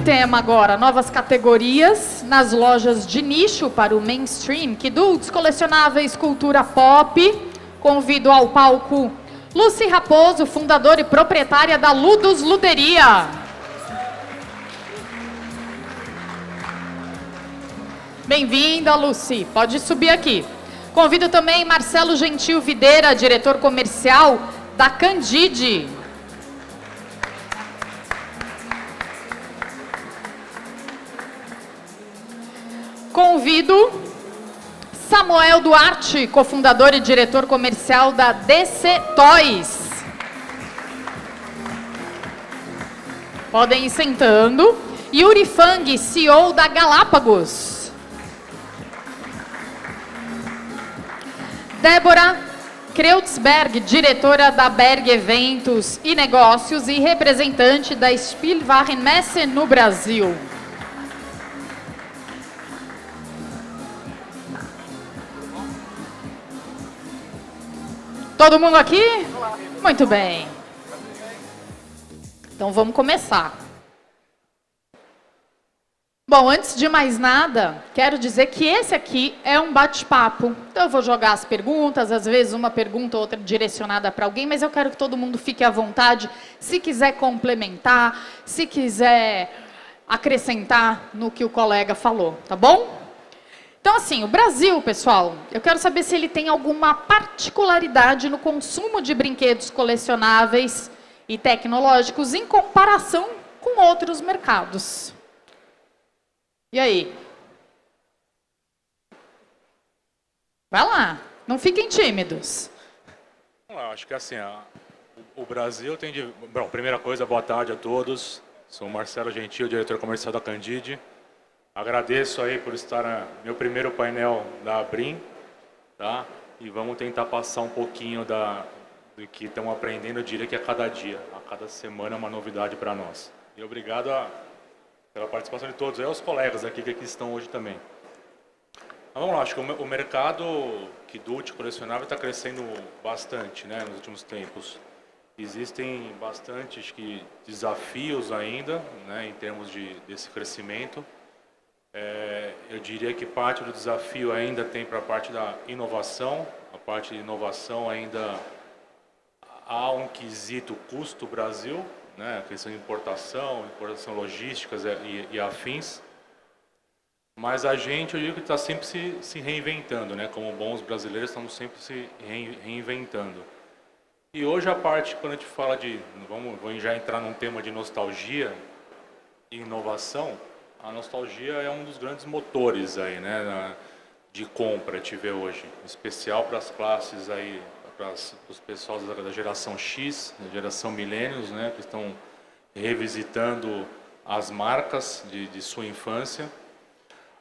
tema agora, novas categorias nas lojas de nicho para o mainstream, Kidudes, colecionáveis, cultura pop. Convido ao palco Lucy Raposo, fundadora e proprietária da Ludus Luderia. Bem-vinda, Lucy. Pode subir aqui. Convido também Marcelo Gentil Videira, diretor comercial da Candide. Convido Samuel Duarte, cofundador e diretor comercial da DC Toys. Podem ir sentando. Yuri Fang, CEO da Galápagos. Débora Kreutzberg, diretora da Berg Eventos e Negócios e representante da Spielwarenmesse no Brasil. Todo mundo aqui? Muito bem. Então vamos começar. Bom, antes de mais nada, quero dizer que esse aqui é um bate-papo. Então eu vou jogar as perguntas, às vezes uma pergunta ou outra direcionada para alguém, mas eu quero que todo mundo fique à vontade. Se quiser complementar, se quiser acrescentar no que o colega falou, tá bom? Então, assim, o Brasil, pessoal, eu quero saber se ele tem alguma particularidade no consumo de brinquedos colecionáveis e tecnológicos em comparação com outros mercados. E aí? Vai lá, não fiquem tímidos. Acho que assim, o Brasil tem... Bom, primeira coisa, boa tarde a todos. Sou o Marcelo Gentil, diretor comercial da Candide. Agradeço aí por estar no meu primeiro painel da Abrim, tá? E vamos tentar passar um pouquinho do que estamos aprendendo, eu diria que a cada dia, a cada semana é uma novidade para nós. E obrigado pela participação de todos, e aos colegas aqui que aqui estão hoje também. Mas vamos lá, acho que o mercado Kidude colecionável está crescendo bastante, né, nos últimos tempos. Existem bastantes desafios ainda, né, em termos desse crescimento. Eu diria que parte do desafio ainda tem para a parte da inovação. A parte de inovação ainda há um quesito custo Brasil, né? A questão de importação logísticas e afins. Mas a gente, eu digo que está sempre se reinventando, né? Como bons brasileiros, estamos sempre se reinventando. E hoje a parte, quando a gente fala vamos já entrar num tema de nostalgia e inovação. A nostalgia é um dos grandes motores aí, né, de compra que a gente vê hoje, em especial para as classes aí, para os pessoal da geração X, da geração Millennials, né, que estão revisitando as marcas de sua infância.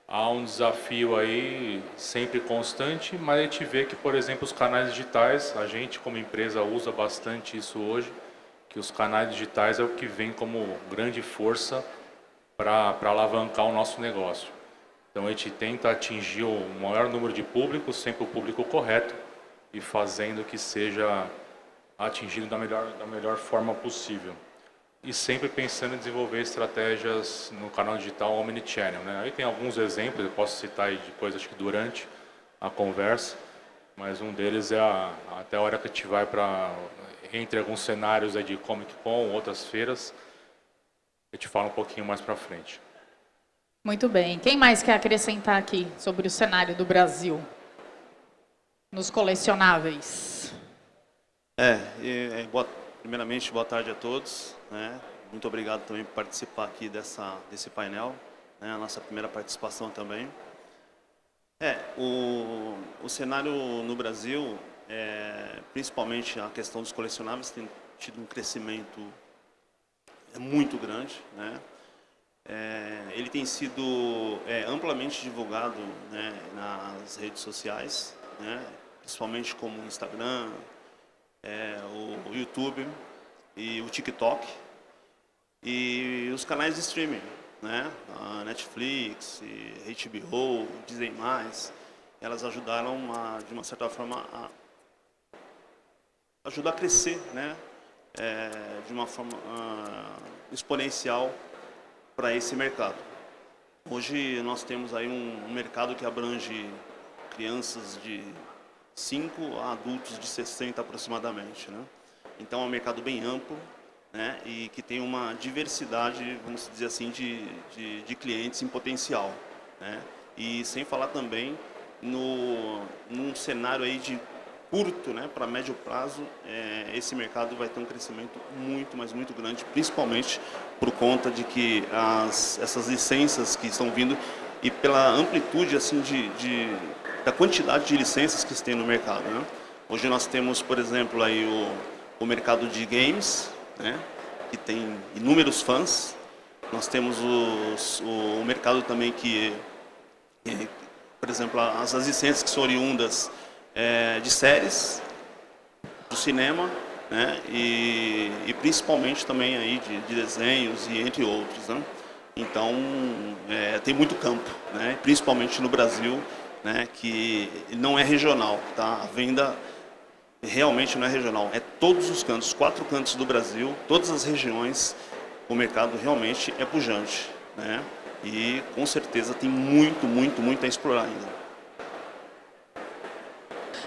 Há um desafio aí sempre constante, mas a gente vê que, por exemplo, os canais digitais, a gente como empresa usa bastante isso hoje, que os canais digitais é o que vem como grande força para alavancar o nosso negócio. Então a gente tenta atingir o maior número de públicos, sempre o público correto, e fazendo que seja atingido da melhor forma possível. E sempre pensando em desenvolver estratégias no canal digital omnichannel, né? Aí tem alguns exemplos, eu posso citar aí depois, acho que durante a conversa, mas um deles é até a hora que a gente vai entre alguns cenários aí de Comic Con, outras feiras, eu te falo um pouquinho mais para frente. Muito bem. Quem mais quer acrescentar aqui sobre o cenário do Brasil nos colecionáveis? Primeiramente, boa tarde a todos, né? Muito obrigado também por participar aqui desse painel, né? A nossa primeira participação também. O cenário no Brasil, principalmente a questão dos colecionáveis, tem tido um crescimento muito grande, né? Ele tem sido amplamente divulgado, né, nas redes sociais, né, principalmente como o Instagram, o YouTube e o TikTok e os canais de streaming, né, a Netflix, HBO, Disney+, elas ajudaram de uma certa forma a crescer, né, de uma forma exponencial para esse mercado. Hoje nós temos aí um mercado que abrange crianças de 5 a adultos de 60 aproximadamente, né? Então é um mercado bem amplo, né? E que tem uma diversidade, vamos dizer assim, de clientes em potencial, né? E sem falar também num cenário aí de curto, né, para médio prazo, esse mercado vai ter um crescimento muito, mas muito grande, principalmente por conta de que essas licenças que estão vindo e pela amplitude assim da quantidade de licenças que se tem no mercado, né? Hoje nós temos, por exemplo, aí o mercado de games, né, que tem inúmeros fãs. Nós temos o mercado também que, por exemplo, as licenças que são oriundas de séries, do cinema, né, e principalmente também aí de desenhos e entre outros, né? Então tem muito campo, né, principalmente no Brasil, né, que não é regional, tá? A venda realmente não é regional, é todos os cantos, 4 cantos do Brasil, todas as regiões, o mercado realmente é pujante, né? E com certeza tem muito a explorar ainda.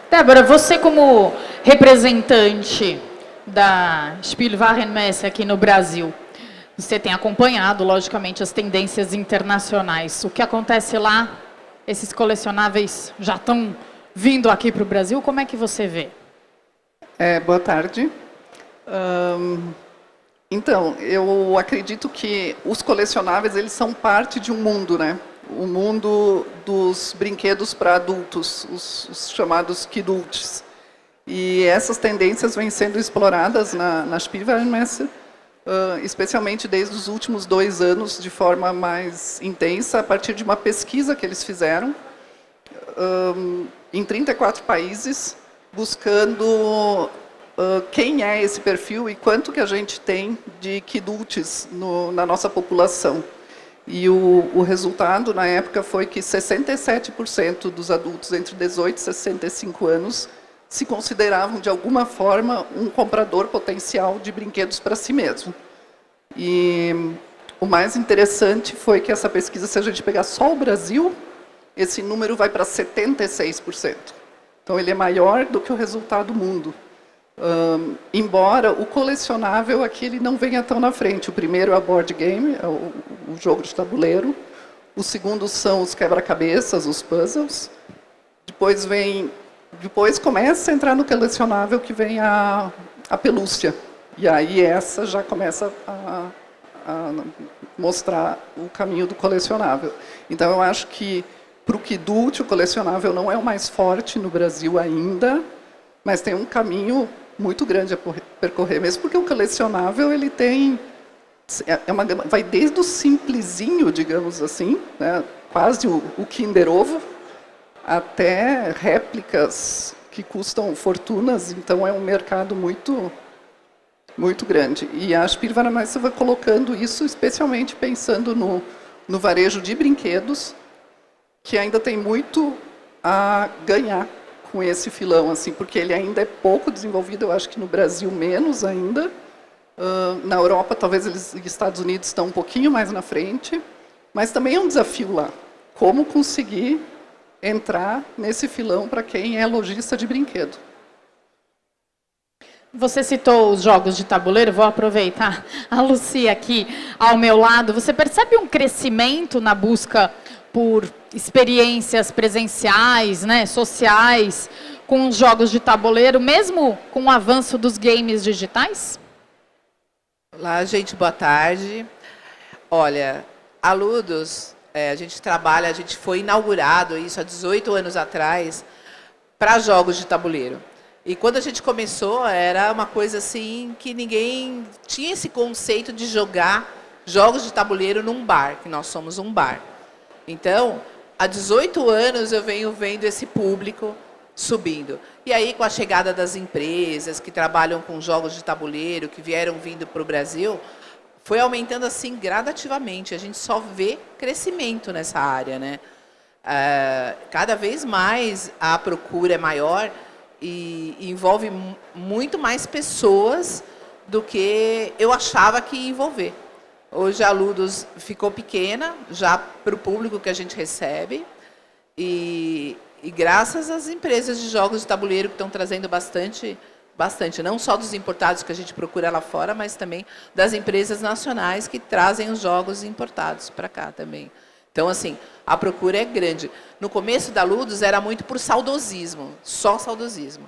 Débora, você como representante da Spielwarenmesse aqui no Brasil, você tem acompanhado, logicamente, as tendências internacionais. O que acontece lá, esses colecionáveis já estão vindo aqui para o Brasil, como é que você vê? Boa tarde. Então, eu acredito que os colecionáveis eles são parte de um mundo, né? O mundo dos brinquedos para adultos, os chamados kidults. E essas tendências vêm sendo exploradas na Spielwarenmesse, especialmente desde os últimos 2 anos, de forma mais intensa, a partir de uma pesquisa que eles fizeram em 34 países, buscando quem é esse perfil e quanto que a gente tem de kidults na nossa população. E o resultado, na época, foi que 67% dos adultos entre 18 e 65 anos se consideravam, de alguma forma, um comprador potencial de brinquedos para si mesmo. E o mais interessante foi que essa pesquisa, se a gente pegar só o Brasil, esse número vai para 76%. Então, ele é maior do que o resultado do mundo. Embora o colecionável aqui ele não venha tão na frente. O primeiro é o board game, é o jogo de tabuleiro. O segundo são os quebra-cabeças, os puzzles. Depois começa a entrar no colecionável, que vem a pelúcia. E aí essa já começa a mostrar o caminho do colecionável. Então eu acho que para o kidult o colecionável não é o mais forte no Brasil ainda, mas tem um caminho muito grande a percorrer, mesmo porque o colecionável ele tem vai desde o simplesinho, digamos assim, né, quase o Kinder Ovo, até réplicas que custam fortunas. Então é um mercado muito grande. E a Spielwarenmesse vai colocando isso, especialmente pensando no varejo de brinquedos, que ainda tem muito a ganhar com esse filão, assim, porque ele ainda é pouco desenvolvido. Eu acho que no Brasil menos ainda. Na Europa, talvez os Estados Unidos estão um pouquinho mais na frente, mas também é um desafio lá. Como conseguir entrar nesse filão para quem é lojista de brinquedo? Você citou os jogos de tabuleiro, vou aproveitar a Lucia aqui ao meu lado. Você percebe um crescimento na busca por experiências presenciais, né, sociais, com os jogos de tabuleiro, mesmo com o avanço dos games digitais? Olá, gente, boa tarde. Olha, a Ludus, a gente foi inaugurado isso há 18 anos atrás para jogos de tabuleiro. E quando a gente começou, era uma coisa assim que ninguém tinha esse conceito de jogar jogos de tabuleiro num bar, que nós somos um bar. Então, há 18 anos eu venho vendo esse público subindo. E aí, com a chegada das empresas que trabalham com jogos de tabuleiro, que vieram vindo para o Brasil, foi aumentando assim gradativamente. A gente só vê crescimento nessa área, né? Cada vez mais a procura é maior e envolve muito mais pessoas do que eu achava que ia envolver. Hoje a Ludus ficou pequena, já para o público que a gente recebe, e graças às empresas de jogos de tabuleiro que estão trazendo bastante, não só dos importados que a gente procura lá fora, mas também das empresas nacionais que trazem os jogos importados para cá também. Então, assim, a procura é grande. No começo da Ludus era muito por saudosismo, só saudosismo.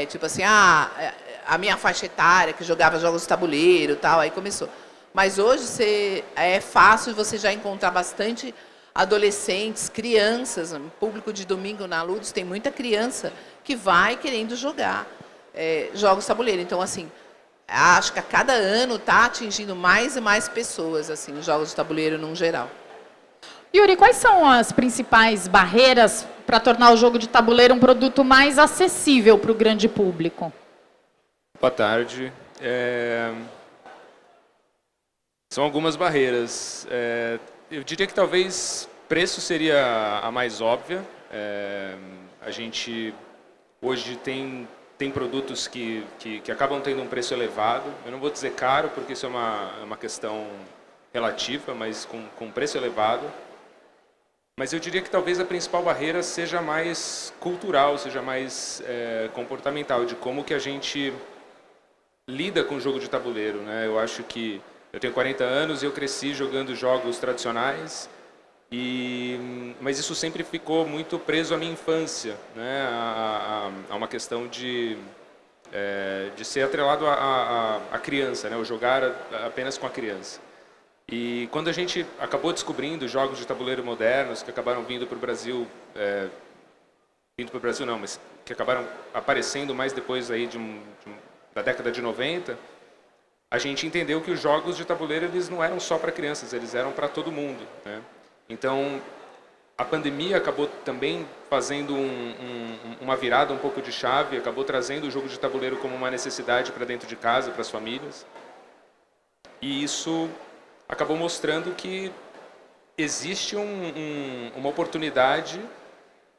Tipo assim, a minha faixa etária que jogava jogos de tabuleiro, tal, aí começou. Mas hoje é fácil você já encontrar bastante adolescentes, crianças, público de domingo na Ludus tem muita criança que vai querendo jogar jogos de tabuleiro. Então, assim, acho que a cada ano está atingindo mais e mais pessoas, assim, os jogos de tabuleiro num geral. Yuri, quais são as principais barreiras para tornar o jogo de tabuleiro um produto mais acessível para o grande público? Boa tarde. São algumas barreiras. Eu diria que talvez preço seria a mais óbvia. A gente hoje tem produtos que acabam tendo um preço elevado. Eu não vou dizer caro, porque isso é uma questão relativa, mas com preço elevado. Mas eu diria que talvez a principal barreira seja mais cultural, seja mais comportamental, de como que a gente lida com o jogo de tabuleiro, né? Eu acho que eu tenho 40 anos e eu cresci jogando jogos tradicionais, mas isso sempre ficou muito preso à minha infância, né? A uma questão de ser atrelado à criança, né? O jogar apenas com a criança. E quando a gente acabou descobrindo jogos de tabuleiro modernos que acabaram vindo para o Brasil, mas que acabaram aparecendo mais depois aí da década de 90, a gente entendeu que os jogos de tabuleiro eles não eram só para crianças, eles eram para todo mundo, né? Então, a pandemia acabou também fazendo uma virada um pouco de chave, acabou trazendo o jogo de tabuleiro como uma necessidade para dentro de casa, para as famílias. E isso acabou mostrando que existe uma oportunidade,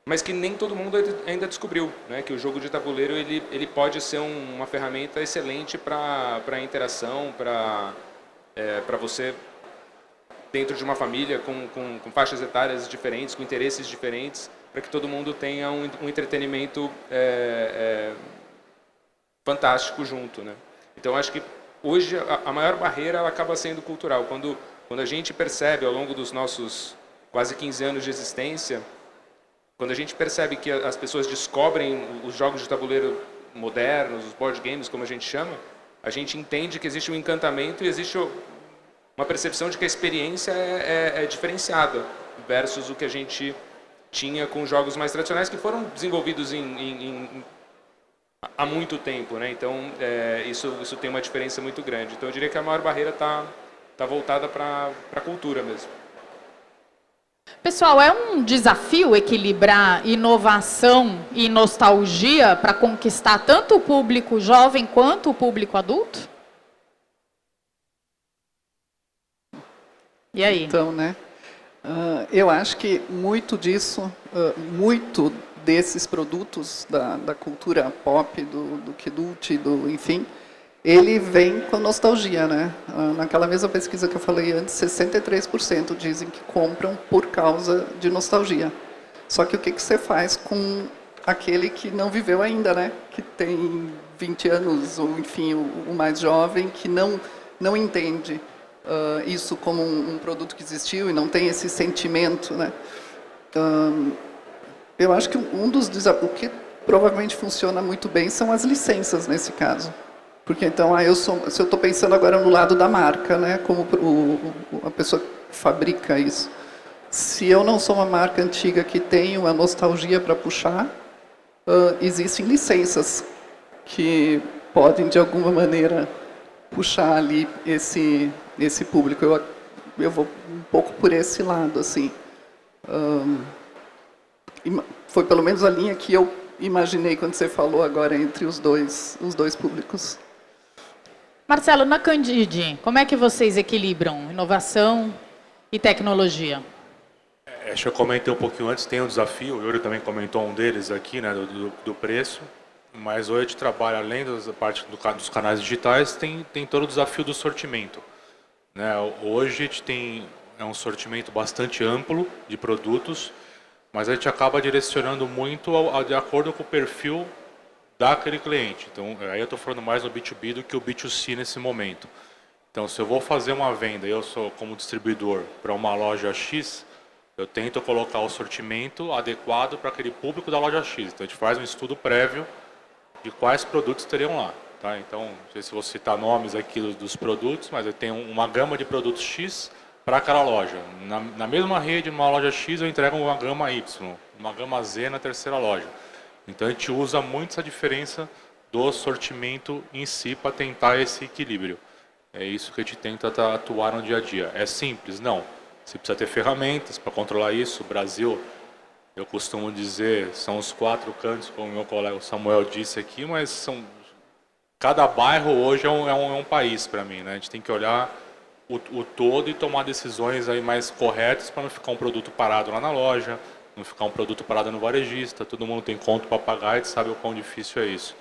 mas que nem todo mundo ainda descobriu, né? Que o jogo de tabuleiro ele pode ser uma ferramenta excelente para interação, para você, dentro de uma família, com faixas etárias diferentes, com interesses diferentes, para que todo mundo tenha um entretenimento fantástico junto, né? Então, acho que hoje a maior barreira ela acaba sendo cultural. Quando a gente percebe, ao longo dos nossos quase 15 anos de existência, quando a gente percebe que as pessoas descobrem os jogos de tabuleiro modernos, os board games, como a gente chama, a gente entende que existe um encantamento e existe uma percepção de que a experiência é diferenciada versus o que a gente tinha com jogos mais tradicionais que foram desenvolvidos há muito tempo, né? Então, isso tem uma diferença muito grande. Então, eu diria que a maior barreira está voltada para a cultura mesmo. Pessoal, é um desafio equilibrar inovação e nostalgia para conquistar tanto o público jovem quanto o público adulto? E aí? Então, né? Eu acho que muito desses produtos da cultura pop, do Kidult, enfim, ele vem com nostalgia, né? Naquela mesma pesquisa que eu falei antes, 63% dizem que compram por causa de nostalgia. Só que o que você faz com aquele que não viveu ainda, né? Que tem 20 anos, ou enfim, o mais jovem, que não entende isso como um produto que existiu e não tem esse sentimento, né? Eu acho que um dos desafios, o que provavelmente funciona muito bem são as licenças nesse caso. Porque então, se eu estou pensando agora no lado da marca, né, como a pessoa que fabrica isso. Se eu não sou uma marca antiga que tem uma nostalgia para puxar, existem licenças que podem, de alguma maneira, puxar ali esse público. Eu vou um pouco por esse lado, assim. Foi pelo menos a linha que eu imaginei quando você falou agora entre os dois públicos. Marcelo, na Candide, como é que vocês equilibram inovação e tecnologia? Acho que eu comentei um pouquinho antes, tem um desafio, o Yuri também comentou um deles aqui, né, do preço, mas hoje a gente trabalha, além da parte dos canais digitais, tem todo o desafio do sortimento. né? Hoje a gente tem um sortimento bastante amplo de produtos, mas a gente acaba direcionando muito de acordo com o perfil daquele cliente. Então, aí eu estou falando mais no B2B do que o B2C nesse momento. Então, se eu vou fazer uma venda, eu sou como distribuidor para uma loja X, eu tento colocar o sortimento adequado para aquele público da loja X. Então, a gente faz um estudo prévio de quais produtos teriam lá. Tá? Então, não sei se vou citar nomes aqui dos produtos, mas eu tenho uma gama de produtos X para aquela loja. Na mesma rede, numa loja X, eu entrego uma gama Y, uma gama Z na terceira loja. Então, a gente usa muito essa diferença do sortimento em si para tentar esse equilíbrio. É isso que a gente tenta atuar no dia a dia. É simples? Não. Você precisa ter ferramentas para controlar isso. O Brasil, eu costumo dizer, são os 4 cantos, como o meu colega Samuel disse aqui, mas cada bairro hoje é um país para mim, né? A gente tem que olhar o todo e tomar decisões aí mais corretas para não ficar um produto parado lá na loja, não ficar um produto parado no varejista, todo mundo tem conta para pagar, a gente sabe o quão difícil é isso.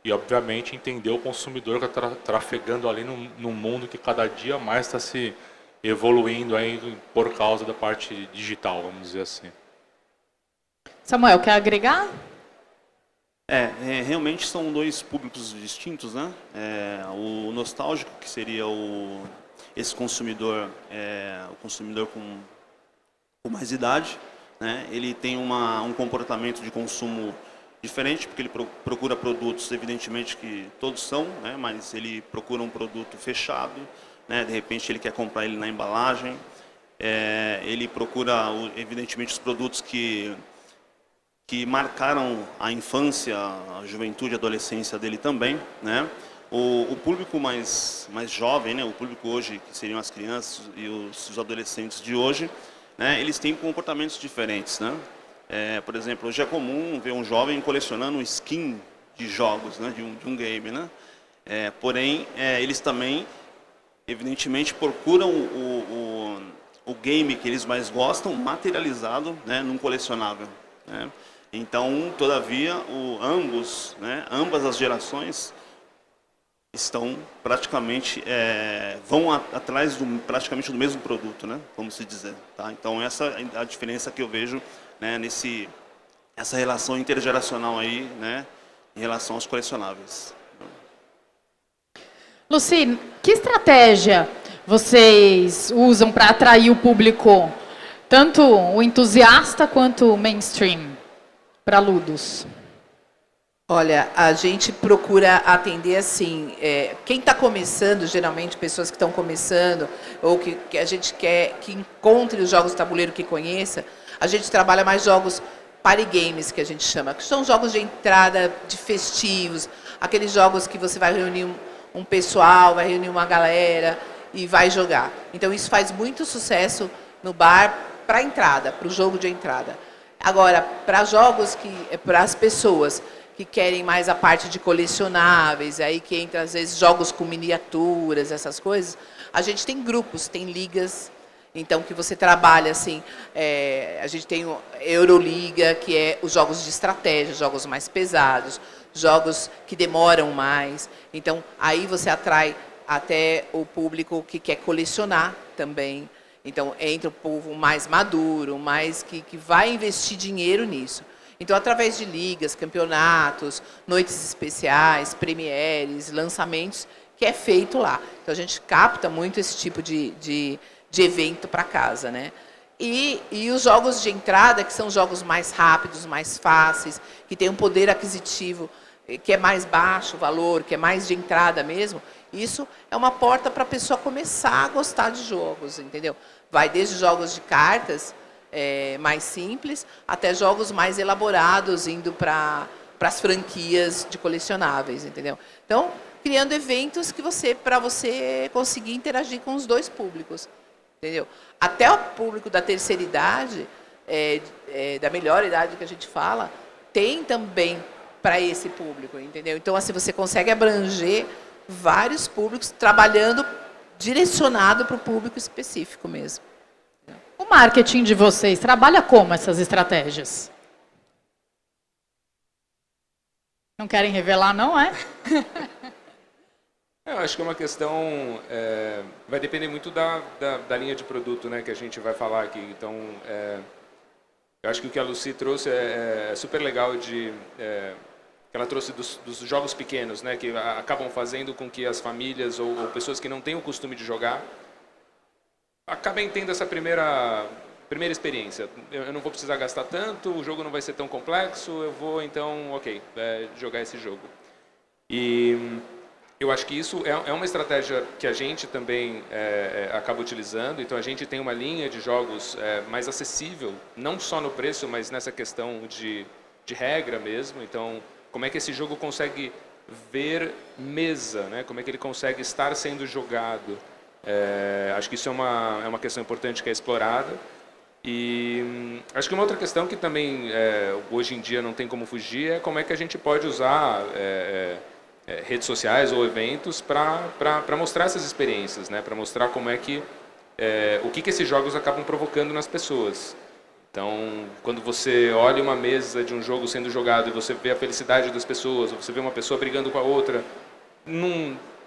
E, obviamente, entender o consumidor que está trafegando ali num mundo que cada dia mais está se evoluindo aí por causa da parte digital, vamos dizer assim. Samuel, quer agregar? Realmente são 2 públicos distintos, né? O nostálgico, que seria esse consumidor, o consumidor com mais idade, né? Ele tem um comportamento de consumo diferente, porque ele procura produtos, evidentemente que todos são, né? Mas ele procura um produto fechado, né? De repente ele quer comprar ele na embalagem, ele procura, evidentemente, os produtos que marcaram a infância, a juventude, a adolescência dele também, né? O público mais jovem, né? O público hoje, que seriam as crianças e os adolescentes de hoje, né? Eles têm comportamentos diferentes, né? Por exemplo, hoje é comum ver um jovem colecionando skin de jogos, né? de um game, né? Porém, eles também, evidentemente, procuram o game que eles mais gostam materializado, né? Num colecionável, né? Então, todavia, ambas as gerações estão praticamente, vão atrás praticamente do mesmo produto, né? Vamos se dizer. Tá? Então, essa é a diferença que eu vejo, né, essa relação intergeracional aí, né, em relação aos colecionáveis. Lucy, que estratégia vocês usam para atrair o público, tanto o entusiasta quanto o mainstream, para Ludus? Olha, a gente procura atender assim, quem está começando, geralmente pessoas que estão começando, ou que a gente quer que encontre os jogos de tabuleiro que conheça, a gente trabalha mais jogos party games, que a gente chama, que são jogos de entrada, de festivos, aqueles jogos que você vai reunir um pessoal, vai reunir uma galera e vai jogar. Então isso faz muito sucesso no bar para entrada, para o jogo de entrada. Agora, para jogos para as pessoas que querem mais a parte de colecionáveis, aí que entra às vezes jogos com miniaturas, essas coisas, a gente tem grupos, tem ligas, então que você trabalha assim, a gente tem o Euroliga, que é os jogos de estratégia, jogos mais pesados, jogos que demoram mais, então aí você atrai até o público que quer colecionar também, então entra o povo mais maduro, mais que vai investir dinheiro nisso. Então, através de ligas, campeonatos, noites especiais, premieres, lançamentos, que é feito lá. Então, a gente capta muito esse tipo de evento para casa, né? E os jogos de entrada, que são jogos mais rápidos, mais fáceis, que tem um poder aquisitivo que é mais baixo o valor, que é mais de entrada mesmo, isso é uma porta para a pessoa começar a gostar de jogos, entendeu? Vai desde jogos de cartas, mais simples, até jogos mais elaborados, indo para as franquias de colecionáveis, entendeu? Então, criando eventos para você conseguir interagir com os 2 públicos, entendeu? Até o público da terceira idade, da melhor idade que a gente fala, tem também para esse público, entendeu? Então, assim, você consegue abranger vários públicos, trabalhando direcionado para o público específico mesmo. O marketing de vocês trabalha como essas estratégias? Não querem revelar, não é? Eu acho que é uma questão, vai depender muito da linha de produto, né, que a gente vai falar aqui. Então, eu acho que o que a Lucy trouxe é super legal que ela trouxe dos jogos pequenos, né, que acabam fazendo com que as famílias ou pessoas que não têm o costume de jogar acabem tendo essa primeira experiência. Eu não vou precisar gastar tanto, o jogo não vai ser tão complexo, eu vou então, jogar esse jogo. E eu acho que isso é uma estratégia que a gente também acaba utilizando. Então, a gente tem uma linha de jogos mais acessível, não só no preço, mas nessa questão de regra mesmo. Então, como é que esse jogo consegue ver mesa, né? Como é que ele consegue estar sendo jogado. Acho que isso é uma questão importante que é explorada. E acho que uma outra questão que também hoje em dia não tem como fugir é como é que a gente pode usar redes sociais ou eventos para mostrar essas experiências, né? Para mostrar como é que o que esses jogos acabam provocando nas pessoas. Então, quando você olha uma mesa de um jogo sendo jogado e você vê a felicidade das pessoas, ou você vê uma pessoa brigando com a outra,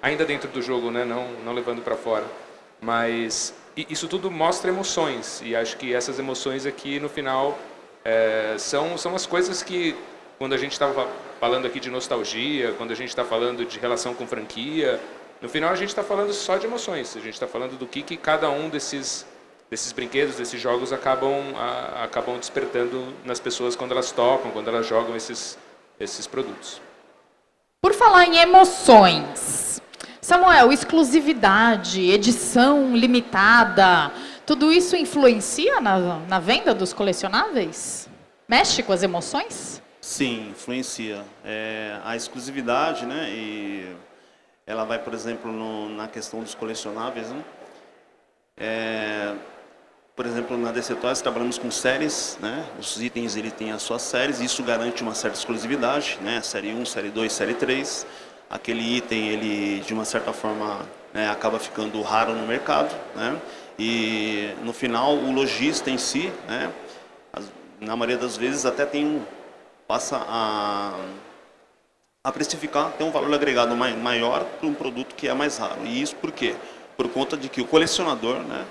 ainda dentro do jogo, né? Não levando para fora, mas isso tudo mostra emoções, e acho que essas emoções aqui no final são as coisas que, quando a gente estava falando aqui de nostalgia, quando a gente está falando de relação com franquia, no final a gente está falando só de emoções. A gente está falando do que cada um desses brinquedos, desses jogos acabam despertando nas pessoas quando elas tocam, quando elas jogam esses produtos. Por falar em emoções, Samuel, exclusividade, edição limitada, tudo isso influencia na venda dos colecionáveis? Mexe com as emoções? Sim, influencia. A exclusividade, né, e ela vai, por exemplo, na questão dos colecionáveis, né? Por exemplo, na DC Toys trabalhamos com séries, né? Os itens ele tem as suas séries, isso garante uma certa exclusividade, né? Série 1, série 2, série 3. Aquele item, ele de uma certa forma, né, acaba ficando raro no mercado, né? E no final o lojista em si, né, na maioria das vezes até passa a precificar, tem um valor agregado maior para um produto que é mais raro. E isso por quê? Por conta de que o colecionador, né,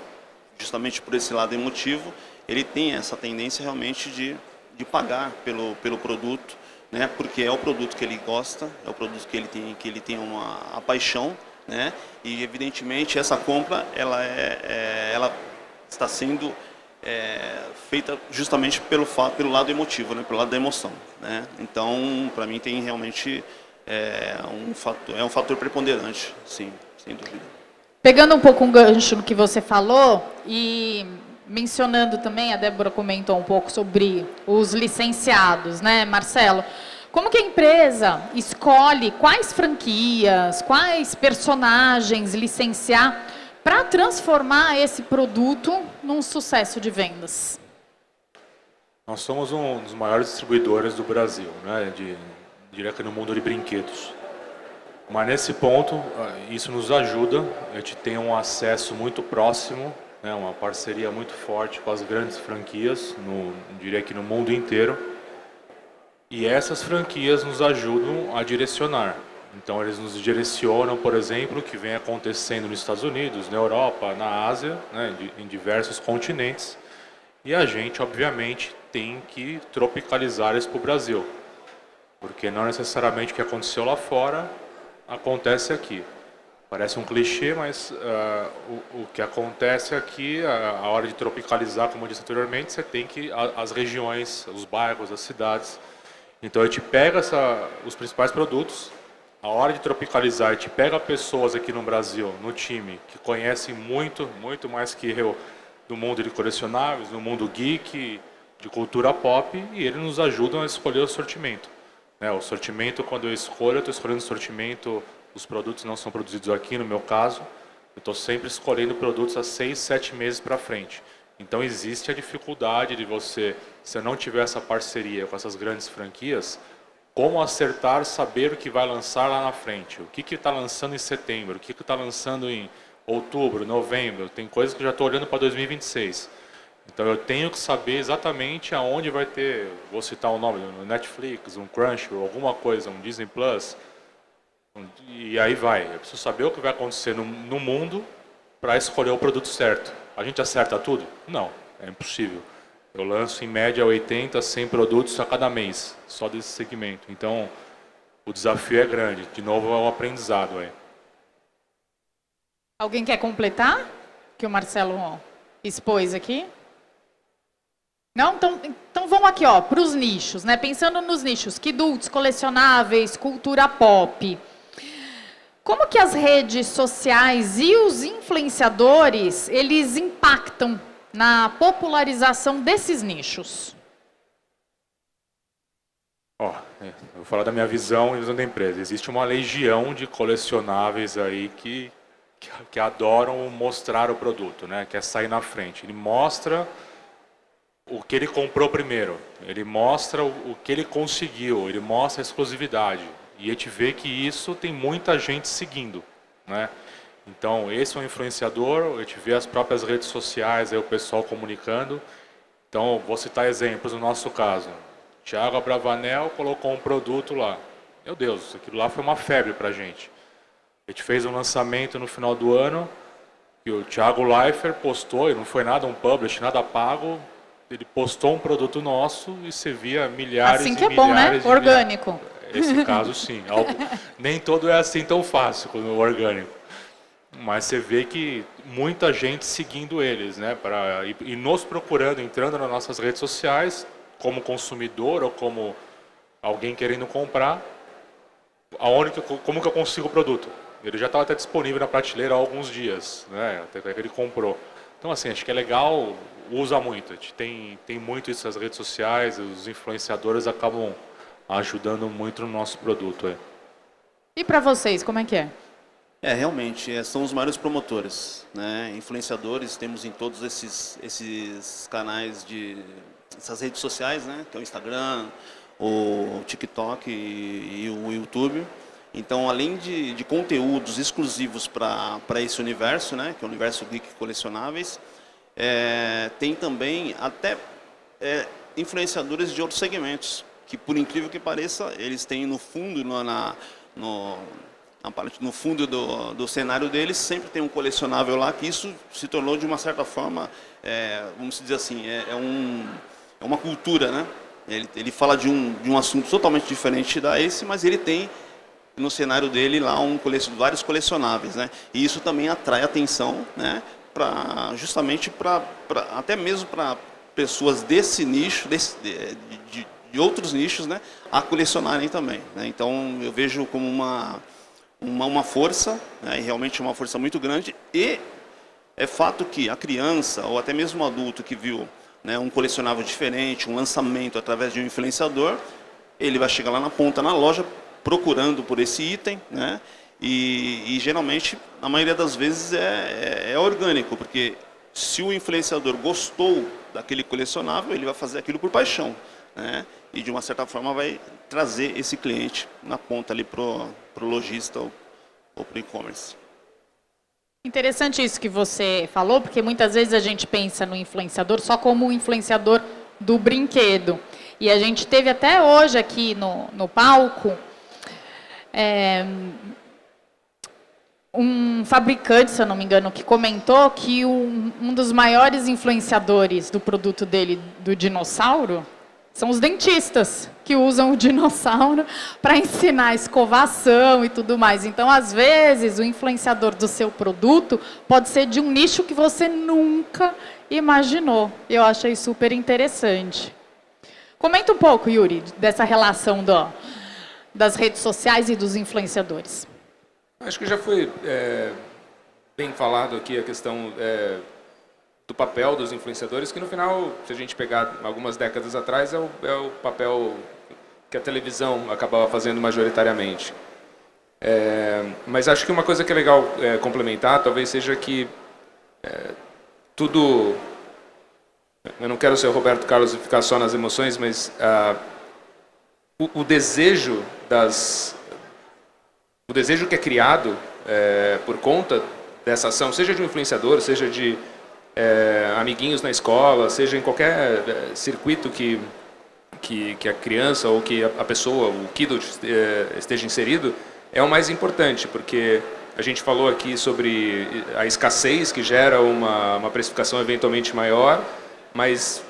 justamente por esse lado emotivo, ele tem essa tendência realmente de pagar pelo produto, né, porque é o produto que ele gosta, é o produto que ele tem a paixão, né, e evidentemente essa compra ela está sendo feita justamente pelo lado emotivo, né, pelo lado da emoção, né. Então, para mim tem realmente um fator preponderante, sim, sem dúvida. Pegando um pouco um gancho no que você falou e mencionando também, a Débora comentou um pouco sobre os licenciados, né, Marcelo? Como que a empresa escolhe quais franquias, quais personagens licenciar para transformar esse produto num sucesso de vendas? Nós somos um dos maiores distribuidores do Brasil, né, diria que no mundo de brinquedos. Mas nesse ponto, isso nos ajuda, a gente tem um acesso muito próximo, né, uma parceria muito forte com as grandes franquias, diria que no mundo inteiro. E essas franquias nos ajudam a direcionar. Então eles nos direcionam, por exemplo, o que vem acontecendo nos Estados Unidos, na Europa, na Ásia, né, em diversos continentes. E a gente, obviamente, tem que tropicalizar isso para o Brasil. Porque não necessariamente o que aconteceu lá fora acontece aqui. Parece um clichê, mas o que acontece aqui, a hora de tropicalizar, como eu disse anteriormente, você tem que as regiões, os bairros, as cidades. Então a gente pega os principais produtos, a hora de tropicalizar, a gente pega pessoas aqui no Brasil, no time, que conhecem muito, muito mais que eu do mundo de colecionáveis, do mundo geek, de cultura pop, e eles nos ajudam a escolher o sortimento. O sortimento, quando eu estou escolhendo o sortimento, os produtos não são produzidos aqui, no meu caso, eu estou sempre escolhendo produtos há 6, 7 meses para frente. Então existe a dificuldade de você, se não tiver essa parceria com essas grandes franquias, como acertar, saber o que vai lançar lá na frente. O que está lançando em setembro, o que está lançando em outubro, novembro, tem coisas que eu já estou olhando para 2026. Então eu tenho que saber exatamente aonde vai ter, vou citar um nome, um Netflix, um Crunchyroll, alguma coisa, um Disney Plus, E aí vai. Eu preciso saber o que vai acontecer no mundo para escolher o produto certo. A gente acerta tudo? Não, é impossível. Eu lanço em média 80, 100 produtos a cada mês, só desse segmento. Então, o desafio é grande. De novo, é um aprendizado aí. Alguém quer completar? Que o Marcelo expôs aqui? Não? Então vamos aqui, para os nichos, né? Pensando nos nichos, quitutes, colecionáveis, cultura pop. Como que as redes sociais e os influenciadores, eles impactam na popularização desses nichos? Eu vou falar da minha visão e visão da empresa. Existe uma legião de colecionáveis aí que adoram mostrar o produto, né? Quer sair na frente. Ele mostra o que ele comprou primeiro, ele mostra o que ele conseguiu, ele mostra a exclusividade. E a gente vê que isso tem muita gente seguindo, né? Então, esse é um influenciador, a gente vê as próprias redes sociais, aí o pessoal comunicando. Então, vou citar exemplos no nosso caso. Thiago Abravanel colocou um produto lá. Meu Deus, aquilo lá foi uma febre pra gente. A gente fez um lançamento no final do ano, e o Thiago Leifert postou, e não foi nada um publish, nada pago, ele postou um produto nosso e você via milhares assim e que é milhares bom, né? Orgânico. Esse caso, sim. Nem todo é assim tão fácil como o orgânico. Mas você vê que muita gente seguindo eles, né? E nos procurando, entrando nas nossas redes sociais, como consumidor ou como alguém querendo comprar, como que eu consigo o produto? Ele já estava até disponível na prateleira há alguns dias, né? Até que ele comprou. Então, assim, acho que é legal, usa muito. A gente tem muito isso nas redes sociais, os influenciadores acabam ajudando muito no nosso produto. E para vocês, como é que é? Realmente, são os maiores promotores, né? Influenciadores, temos em todos esses canais essas redes sociais, né? Que é o Instagram, o TikTok e o YouTube. Então, além de conteúdos exclusivos para esse universo, né? Que é o universo geek colecionáveis, tem também até influenciadores de outros segmentos, que por incrível que pareça, eles têm no fundo, no fundo do cenário deles, sempre tem um colecionável lá, que isso se tornou de uma certa forma, vamos dizer assim, é uma cultura, né? Ele fala de um assunto totalmente diferente esse, mas ele tem no cenário dele lá vários colecionáveis, né? E isso também atrai atenção, né? Justamente até mesmo para pessoas desse nicho, de outros nichos, né? A colecionarem também, né? Então eu vejo como uma força, né? E realmente uma força muito grande. E é fato que a criança ou até mesmo o adulto que viu, né, um colecionável diferente, um lançamento através de um influenciador, ele vai chegar lá na ponta na loja procurando por esse item, né? E geralmente, na maioria das vezes, é orgânico, porque se o influenciador gostou daquele colecionável, ele vai fazer aquilo por paixão, né? E de uma certa forma vai trazer esse cliente na ponta ali pro lojista ou pro e-commerce. Interessante isso que você falou, porque muitas vezes a gente pensa no influenciador só como o influenciador do brinquedo. E a gente teve até hoje aqui no palco um fabricante, se eu não me engano, que comentou que um dos maiores influenciadores do produto dele, do dinossauro, são os dentistas, que usam o dinossauro para ensinar escovação e tudo mais. Então, às vezes, o influenciador do seu produto pode ser de um nicho que você nunca imaginou. Eu achei super interessante. Comenta um pouco, Yuri, dessa relação das redes sociais e dos influenciadores. Acho que já foi bem falado aqui a questão do papel dos influenciadores, que no final, se a gente pegar algumas décadas atrás, é o papel que a televisão acabava fazendo majoritariamente. Mas acho que uma coisa que é legal complementar, talvez seja que tudo... Eu não quero ser o Roberto Carlos e ficar só nas emoções, mas o desejo que é criado por conta dessa ação, seja de um influenciador, seja de amiguinhos na escola, seja em qualquer circuito que a criança ou que a pessoa, o kiddo esteja inserido, é o mais importante, porque a gente falou aqui sobre a escassez que gera uma precificação eventualmente maior, mas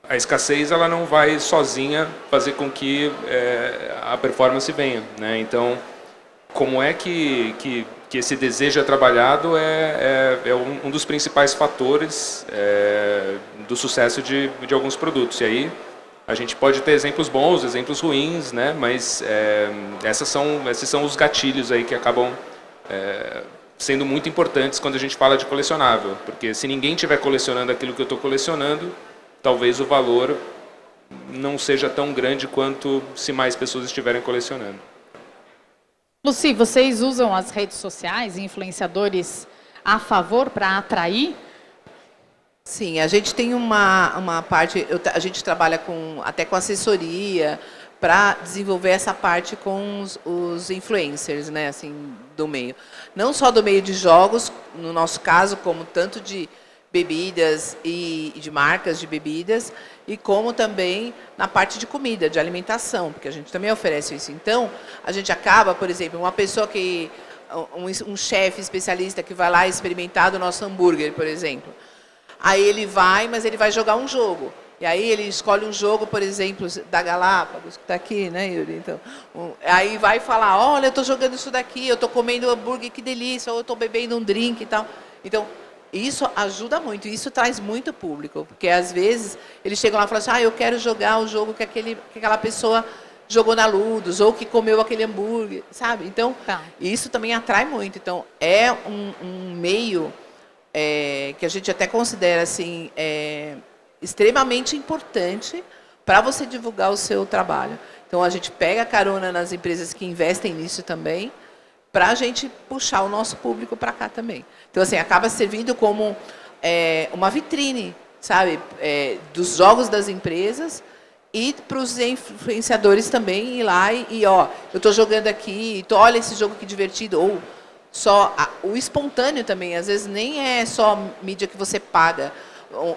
a escassez ela não vai sozinha fazer com que a performance venha, né? Então, como é que esse desejo é trabalhado é um dos principais fatores do sucesso de alguns produtos. E aí a gente pode ter exemplos bons, exemplos ruins, né? Mas esses são os gatilhos aí que acabam sendo muito importantes quando a gente fala de colecionável, porque se ninguém estiver colecionando aquilo que eu estou colecionando, talvez o valor não seja tão grande quanto se mais pessoas estiverem colecionando. Lucy, vocês usam as redes sociais, influenciadores, a favor para atrair? Sim, a gente tem uma parte, a gente trabalha até com assessoria para desenvolver essa parte com os influencers, né, assim, do meio. Não só do meio de jogos, no nosso caso, como tanto de bebidas e de marcas de bebidas, e como também na parte de comida, de alimentação, porque a gente também oferece isso. Então, a gente acaba, por exemplo, uma pessoa um chefe especialista que vai lá experimentar do nosso hambúrguer, por exemplo. Aí ele vai, mas ele vai jogar um jogo. E aí ele escolhe um jogo, por exemplo, da Galápagos, que está aqui, né, Yuri? Então, aí vai falar, olha, eu estou jogando isso daqui, eu estou comendo hambúrguer, que delícia, ou eu estou bebendo um drink e tal. Então, isso ajuda muito, isso traz muito público, porque às vezes eles chegam lá e falam assim, eu quero jogar o jogo que aquela pessoa jogou na Ludus, ou que comeu aquele hambúrguer, sabe? Então, isso também atrai muito. Então, é um meio que a gente até considera assim, extremamente importante para você divulgar o seu trabalho. Então, a gente pega carona nas empresas que investem nisso também, para a gente puxar o nosso público para cá também. Então, assim, acaba servindo como uma vitrine, sabe, dos jogos das empresas e para os influenciadores também ir lá ó, eu estou jogando aqui, olha esse jogo que divertido, ou só o espontâneo também, às vezes nem é só mídia que você paga.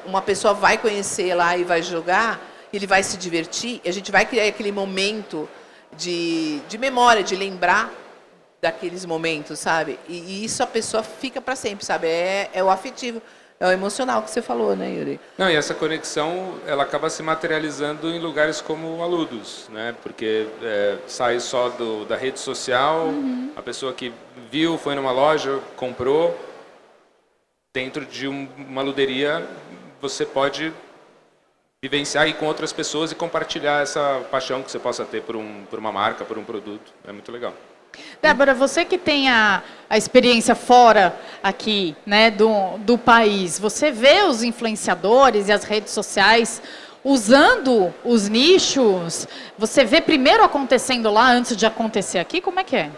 Uma pessoa vai conhecer lá e vai jogar, ele vai se divertir, e a gente vai criar aquele momento de memória, de lembrar daqueles momentos, sabe? E isso a pessoa fica para sempre, sabe? É o afetivo, é o emocional que você falou, né, Yuri? Não, e essa conexão, ela acaba se materializando em lugares como a Ludus, né? Porque sai só da rede social, a pessoa que viu, foi numa loja, comprou. Dentro de uma luderia, você pode vivenciar aí com outras pessoas e compartilhar essa paixão que você possa ter por uma marca, por um produto. É muito legal. Débora, você que tem a experiência fora aqui, né, do país, você vê os influenciadores e as redes sociais usando os nichos? Você vê primeiro acontecendo lá antes de acontecer aqui? Como é que é?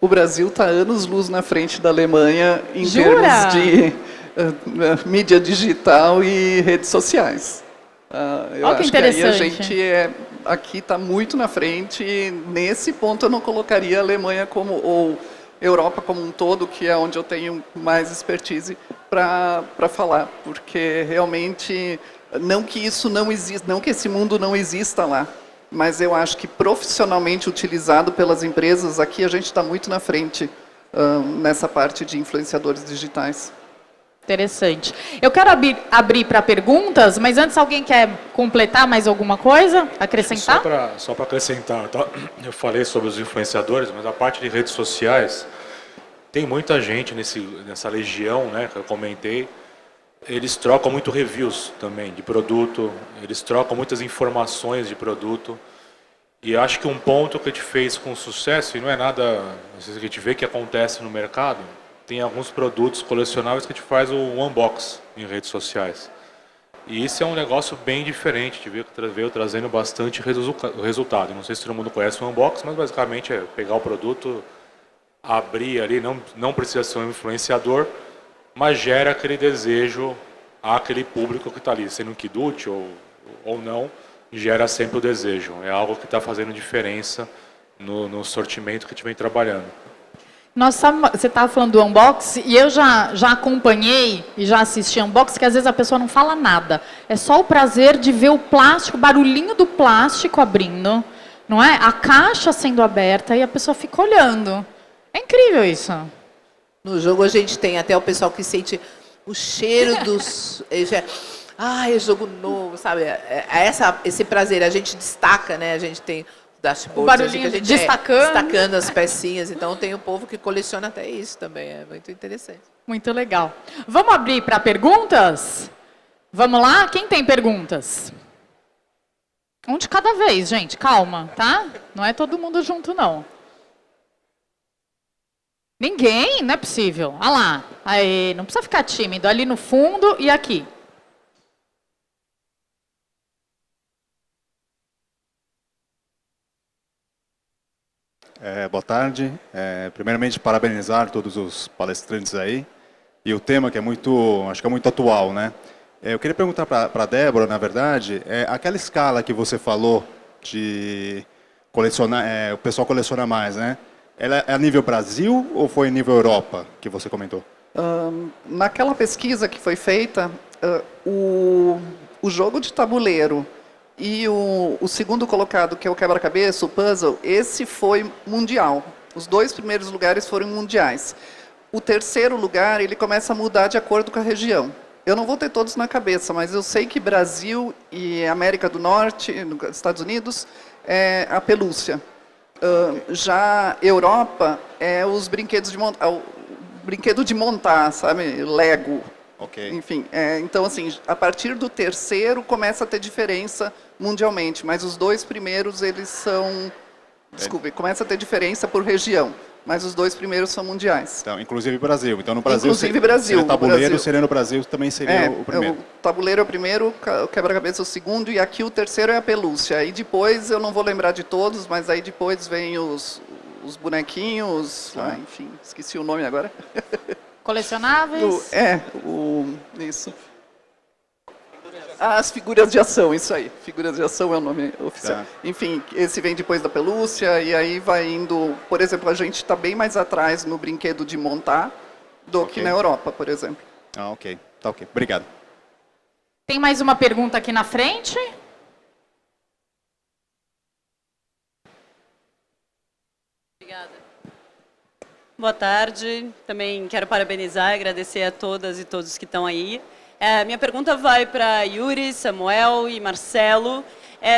O Brasil está anos-luz na frente da Alemanha em Jura? termos de mídia digital e redes sociais. Eu Olha que acho que aí a interessante. gente aqui está muito na frente. E nesse ponto eu não colocaria a Alemanha ou Europa como um todo, que é onde eu tenho mais expertise para falar, porque realmente não que isso não exista, não que esse mundo não exista lá. Mas eu acho que profissionalmente utilizado pelas empresas, aqui a gente está muito na frente nessa parte de influenciadores digitais. Interessante. Eu quero abrir para perguntas, mas antes alguém quer completar mais alguma coisa? Acrescentar? Só para acrescentar, tá? Eu falei sobre os influenciadores, mas a parte de redes sociais, tem muita gente nessa legião, né, que eu comentei. Eles trocam muito reviews também de produto, eles trocam muitas informações de produto. E acho que um ponto que a gente fez com sucesso, e não é nada, às vezes a gente vê que acontece no mercado, tem alguns produtos colecionáveis que a gente faz o unbox em redes sociais. E isso é um negócio bem diferente, a gente veio trazendo bastante resultado. Não sei se todo mundo conhece o unbox, mas basicamente é pegar o produto, abrir ali, não precisa ser um influenciador, mas gera aquele desejo àquele público que está ali, sendo quidute ou não, gera sempre o desejo. É algo que está fazendo diferença no sortimento que a gente vem trabalhando. Você estava falando do unbox, e eu já acompanhei e já assisti unbox, que às vezes a pessoa não fala nada. É só o prazer de ver o plástico, o barulhinho do plástico abrindo, não é? A caixa sendo aberta e a pessoa fica olhando. É incrível isso. No jogo a gente tem até o pessoal que sente o cheiro dos... é jogo novo, sabe? Esse prazer, a gente destaca, né? A gente tem o dashboard, O barulhinho que a gente destacando as pecinhas. Então tem o povo que coleciona até isso também, é muito interessante. Muito legal. Vamos abrir para perguntas? Vamos lá? Quem tem perguntas? Um de cada vez, gente. Calma, tá? Não é todo mundo junto, não. Ninguém? Não é possível. Olha lá. Aí, não precisa ficar tímido. Ali no fundo e aqui. Boa tarde. Primeiramente, parabenizar todos os palestrantes aí. E o tema que acho que é muito atual, né? Eu queria perguntar para a Débora, na verdade, aquela escala que você falou de colecionar, o pessoal coleciona mais, né? Ela é a nível Brasil ou foi a nível Europa que você comentou? Naquela pesquisa que foi feita, o jogo de tabuleiro e o segundo colocado, que é o quebra-cabeça, o puzzle, esse foi mundial. Os 2 primeiros lugares foram mundiais. O terceiro lugar, ele começa a mudar de acordo com a região. Eu não vou ter todos na cabeça, mas eu sei que Brasil e América do Norte, nos Estados Unidos, é a pelúcia. Já Europa é os brinquedos de montar, o brinquedo de montar, sabe? Lego. Ok. Enfim, então assim, a partir do terceiro começa a ter diferença mundialmente, mas os 2 primeiros eles são, começa a ter diferença por região, mas os 2 primeiros são mundiais. Então, inclusive Brasil. Então no Brasil, inclusive Brasil. Seria tabuleiro, Brasil. Seria no Brasil também seria o primeiro. O tabuleiro é o primeiro, o quebra-cabeça é o segundo, e aqui o terceiro é a pelúcia. Aí depois, eu não vou lembrar de todos, mas aí depois vem os bonequinhos, enfim, esqueci o nome agora. Colecionáveis? Isso. As figuras de ação, isso aí. Figuras de ação é o nome oficial. Tá. Enfim, esse vem depois da pelúcia, e aí vai indo... Por exemplo, a gente está bem mais atrás no brinquedo de montar do que na Europa, por exemplo. Ok. Tá ok. Obrigado. Tem mais uma pergunta aqui na frente? Obrigada. Boa tarde. Também quero parabenizar e agradecer a todas e todos que estão aí. Minha pergunta vai para Yuri, Samuel e Marcelo,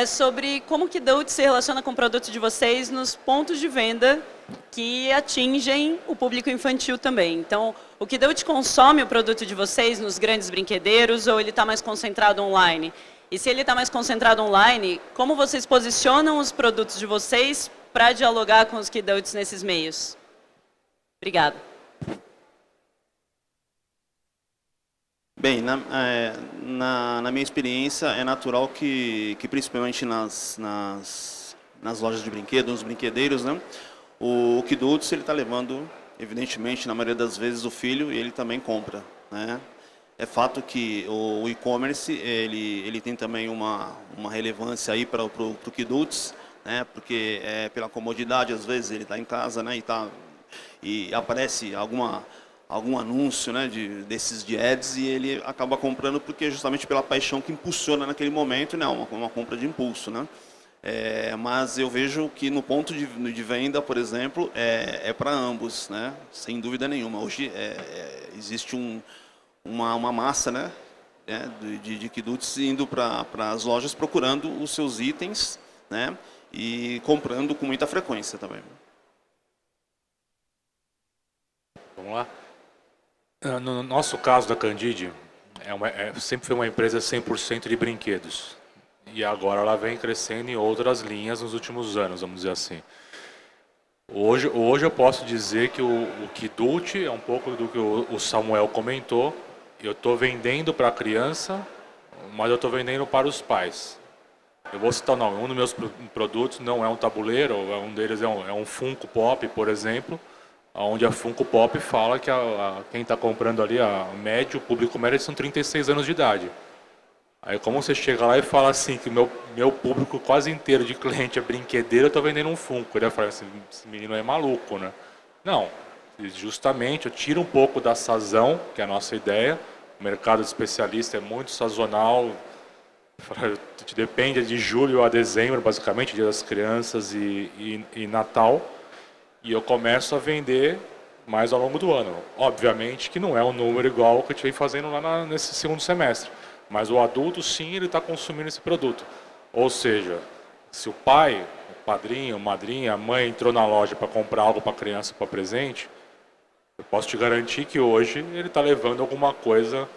sobre como que Dout se relaciona com o produto de vocês nos pontos de venda que atingem o público infantil também. Então, o que Dout consome o produto de vocês nos grandes brinquedeiros ou ele está mais concentrado online? E se ele está mais concentrado online, como vocês posicionam os produtos de vocês para dialogar com os Kidults nesses meios? Obrigada. Bem, na minha experiência, é natural que principalmente nas lojas de brinquedos, nos brinquedeiros, né, o Kidults ele está levando, evidentemente, na maioria das vezes, o filho e ele também compra, né? É fato que o e-commerce ele tem também uma relevância aí para o Kidults, né? Porque pela comodidade, às vezes ele está em casa, né? E aparece algum anúncio, né, desses de ads e ele acaba comprando porque justamente pela paixão que impulsiona naquele momento, né, uma compra de impulso, né? Mas eu vejo que no ponto de venda, por exemplo, é para ambos, né? Sem dúvida nenhuma. Hoje existe uma massa, né, de Kidults indo para as lojas procurando os seus itens, né, e comprando com muita frequência também. Vamos lá. No nosso caso da Candide, sempre foi uma empresa 100% de brinquedos. E agora ela vem crescendo em outras linhas nos últimos anos, vamos dizer assim. Hoje eu posso dizer que o Kidult é um pouco do que o Samuel comentou. Eu estou vendendo para a criança, mas eu estou vendendo para os pais. Eu vou citar o nome. Um dos meus produtos não é um tabuleiro, um deles é um Funko Pop, por exemplo, onde a Funko Pop fala que quem está comprando ali, o público médio, são 36 anos de idade. Aí como você chega lá e fala assim, que o meu público quase inteiro de cliente é brinquedeiro, eu estou vendendo um Funko. Ele vai falar assim, esse menino é maluco, né? Não, justamente eu tiro um pouco da sazão, que é a nossa ideia. O mercado de especialista é muito sazonal, Depende de julho a dezembro, basicamente, Dia das Crianças e Natal. E eu começo a vender mais ao longo do ano. Obviamente que não é um número igual ao que eu estive fazendo lá nesse segundo semestre. Mas o adulto, sim, ele está consumindo esse produto. Ou seja, se o pai, o padrinho, a madrinha, a mãe entrou na loja para comprar algo para a criança, para presente, eu posso te garantir que hoje ele está levando alguma coisa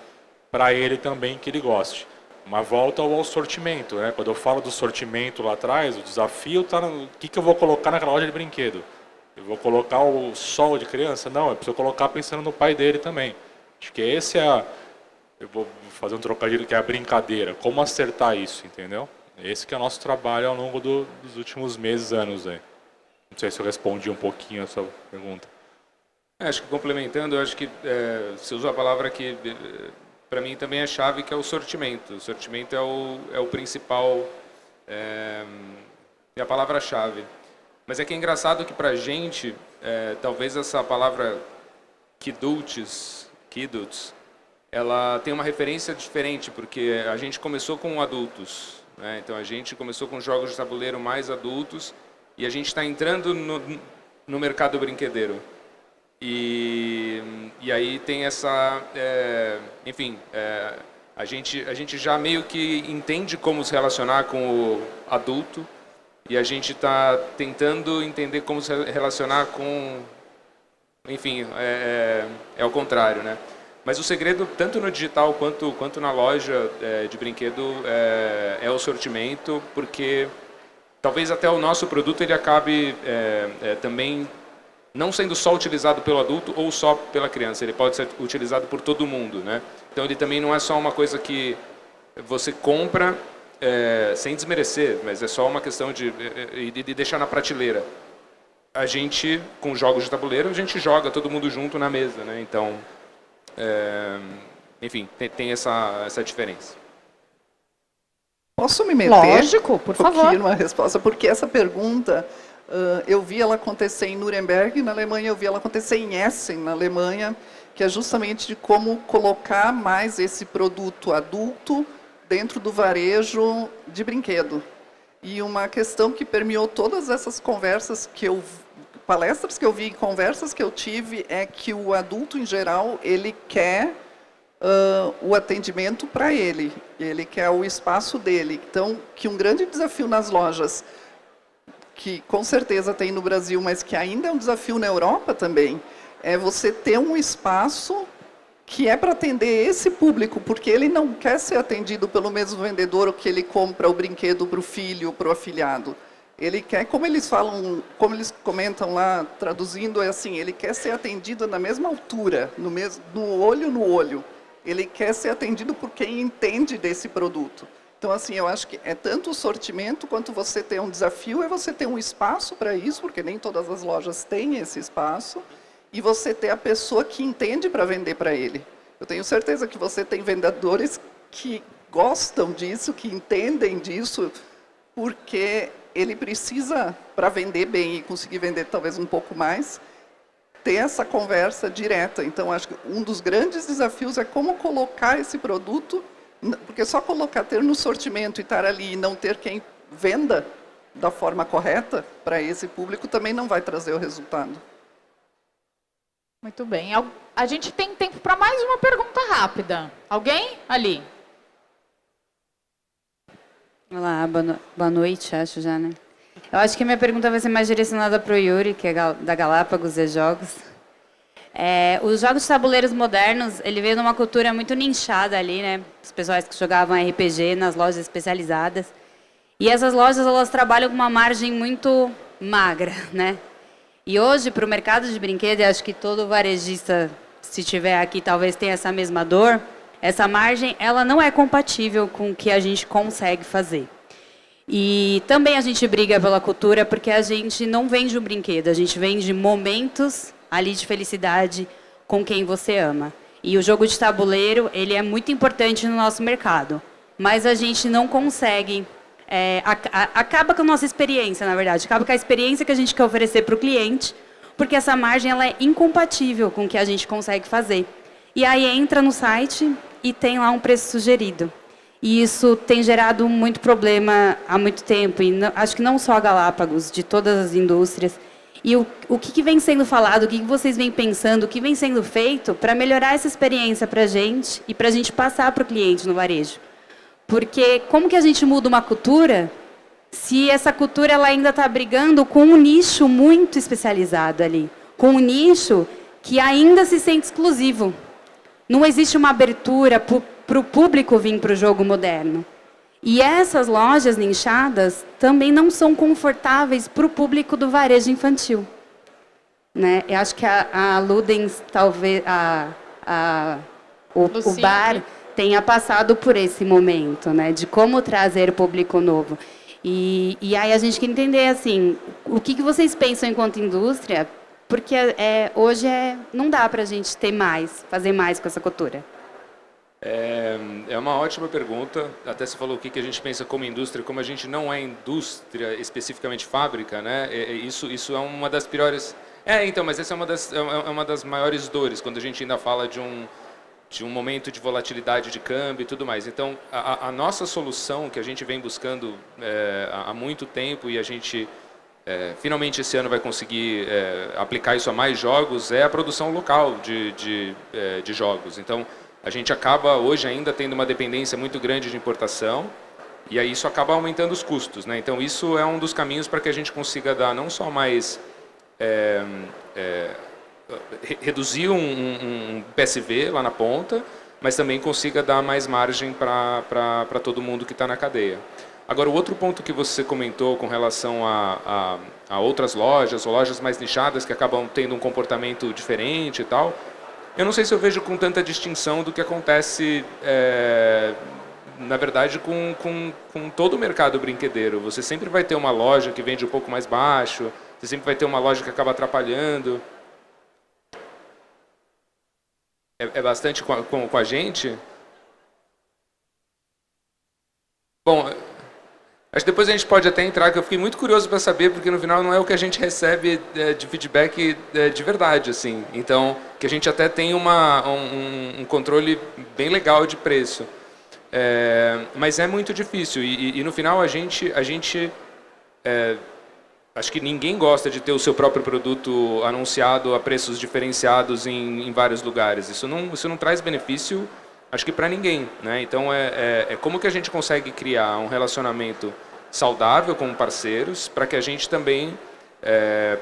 para ele também que ele goste. Mas volta ao sortimento, né? Quando eu falo do sortimento lá atrás, o desafio está no que eu vou colocar naquela loja de brinquedo. Eu vou colocar o sol de criança? Não, eu preciso colocar pensando no pai dele também. Acho que esse é eu vou fazer um trocadilho que é a brincadeira. Como acertar isso, entendeu? Esse que é o nosso trabalho ao longo dos últimos meses, anos aí. Não sei se eu respondi um pouquinho a sua pergunta. Acho que complementando, eu acho que você usou a palavra que para mim também é chave, que é o sortimento. O sortimento é o principal, é a palavra-chave. Mas é que é engraçado que para a gente, talvez essa palavra kidults, ela tem uma referência diferente, porque a gente começou com adultos, né? Então a gente começou com jogos de tabuleiro mais adultos e a gente está entrando no mercado brinquedeiro. E aí tem essa, enfim, a gente já meio que entende como se relacionar com o adulto e a gente está tentando entender como se relacionar com, enfim, é o contrário, né? Mas o segredo, tanto no digital quanto na loja de brinquedo, é o sortimento, porque talvez até o nosso produto ele acabe também não sendo só utilizado pelo adulto ou só pela criança, ele pode ser utilizado por todo mundo, né? Então ele também não é só uma coisa que você compra sem desmerecer, mas é só uma questão de deixar na prateleira. A gente, com jogos de tabuleiro, a gente joga todo mundo junto na mesa, né? Então, enfim, tem essa diferença. Posso me meter? Lógico, por favor. Numa resposta, porque essa pergunta eu vi ela acontecer em Nuremberg, na Alemanha, eu vi ela acontecer em Essen, na Alemanha, que é justamente de como colocar mais esse produto adulto dentro do varejo de brinquedo. E uma questão que permeou todas essas conversas palestras que eu vi, conversas que eu tive, é que o adulto, em geral, ele quer o atendimento para ele quer o espaço dele. Então, que um grande desafio nas lojas, que com certeza tem no Brasil, mas que ainda é um desafio na Europa também, é você ter um espaço que é para atender esse público, porque ele não quer ser atendido pelo mesmo vendedor que ele compra o brinquedo para o filho, para o afilhado. Ele quer, como eles falam, como eles comentam lá, traduzindo, é assim, ele quer ser atendido na mesma altura, no olho no olho. Ele quer ser atendido por quem entende desse produto. Então, assim, eu acho que é tanto o sortimento quanto você ter um desafio, é você ter um espaço para isso, porque nem todas as lojas têm esse espaço, e você ter a pessoa que entende para vender para ele. Eu tenho certeza que você tem vendedores que gostam disso, que entendem disso, porque ele precisa, para vender bem e conseguir vender talvez um pouco mais, ter essa conversa direta. Então, acho que um dos grandes desafios é como colocar esse produto, porque só ter no sortimento e estar ali e não ter quem venda da forma correta para esse público também não vai trazer o resultado. Muito bem. A gente tem tempo para mais uma pergunta rápida. Alguém? Ali. Olá, boa noite, acho já, né? Eu acho que a minha pergunta vai ser mais direcionada para o Yuri, que é da Galápagos e Jogos. Os jogos de tabuleiros modernos, ele veio numa cultura muito nichada ali, né? Os pessoais que jogavam RPG nas lojas especializadas. E essas lojas, elas trabalham com uma margem muito magra, né? E hoje, para o mercado de brinquedo, eu acho que todo varejista, se tiver aqui, talvez tenha essa mesma dor, essa margem, ela não é compatível com o que a gente consegue fazer. E também a gente briga pela cultura porque a gente não vende um brinquedo, a gente vende momentos ali de felicidade com quem você ama. E o jogo de tabuleiro, ele é muito importante no nosso mercado, mas a gente não consegue... acaba com a nossa experiência, na verdade, acaba com a experiência que a gente quer oferecer para o cliente, porque essa margem ela é incompatível com o que a gente consegue fazer. E aí entra no site e tem lá um preço sugerido. E isso tem gerado muito problema há muito tempo. E acho que não só a Galápagos, de todas as indústrias. E o que vem sendo falado, o que vocês vêm pensando, o que vem sendo feito para melhorar essa experiência para a gente e para a gente passar para o cliente no varejo. Porque como que a gente muda uma cultura se essa cultura ela ainda está brigando com um nicho muito especializado ali, com um nicho que ainda se sente exclusivo. Não existe uma abertura para o público vir para o jogo moderno. E essas lojas nichadas também não são confortáveis para o público do varejo infantil. Né? Eu acho que a Ludens, talvez, o bar tenha passado por esse momento, né? De como trazer público novo. E aí a gente quer entender assim, o que vocês pensam enquanto indústria, porque hoje não dá para a gente ter mais, fazer mais com essa cultura. É uma ótima pergunta. Até você falou o que a gente pensa como indústria, como a gente não é indústria, especificamente fábrica, né? Isso é uma das piores... então, mas essa é uma das maiores dores, quando a gente ainda fala de um momento de volatilidade de câmbio e tudo mais. Então, a nossa solução, que a gente vem buscando há muito tempo, e a gente finalmente esse ano vai conseguir aplicar isso a mais jogos, é a produção local de jogos. Então, a gente acaba hoje ainda tendo uma dependência muito grande de importação, e aí isso acaba aumentando os custos, né? Então isso é um dos caminhos para que a gente consiga dar não só mais reduzir um PSV lá na ponta, mas também consiga dar mais margem para todo mundo que está na cadeia. Agora, o outro ponto que você comentou com relação a outras lojas, ou lojas mais nichadas que acabam tendo um comportamento diferente e tal, eu não sei se eu vejo com tanta distinção do que acontece, na verdade, com todo o mercado brinquedeiro. Você sempre vai ter uma loja que vende um pouco mais baixo, você sempre vai ter uma loja que acaba atrapalhando. É bastante com a gente. Bom, acho que depois a gente pode até entrar, que eu fiquei muito curioso para saber, porque no final não é o que a gente recebe de feedback de verdade, assim. Então, que a gente até tem um controle bem legal de preço. Mas é muito difícil. E no final a gente acho que ninguém gosta de ter o seu próprio produto anunciado a preços diferenciados em vários lugares. Isso não traz benefício, acho que para ninguém, né? Então, como que a gente consegue criar um relacionamento saudável com parceiros para que a gente também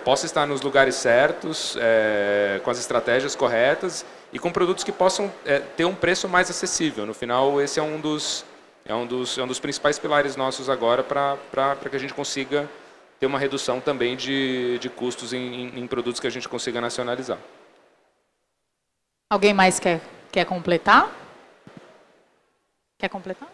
possa estar nos lugares certos, com as estratégias corretas e com produtos que possam ter um preço mais acessível. No final, esse é um dos principais pilares nossos agora para que a gente consiga ter uma redução também de custos em produtos que a gente consiga nacionalizar. Alguém mais quer completar? Quer completar?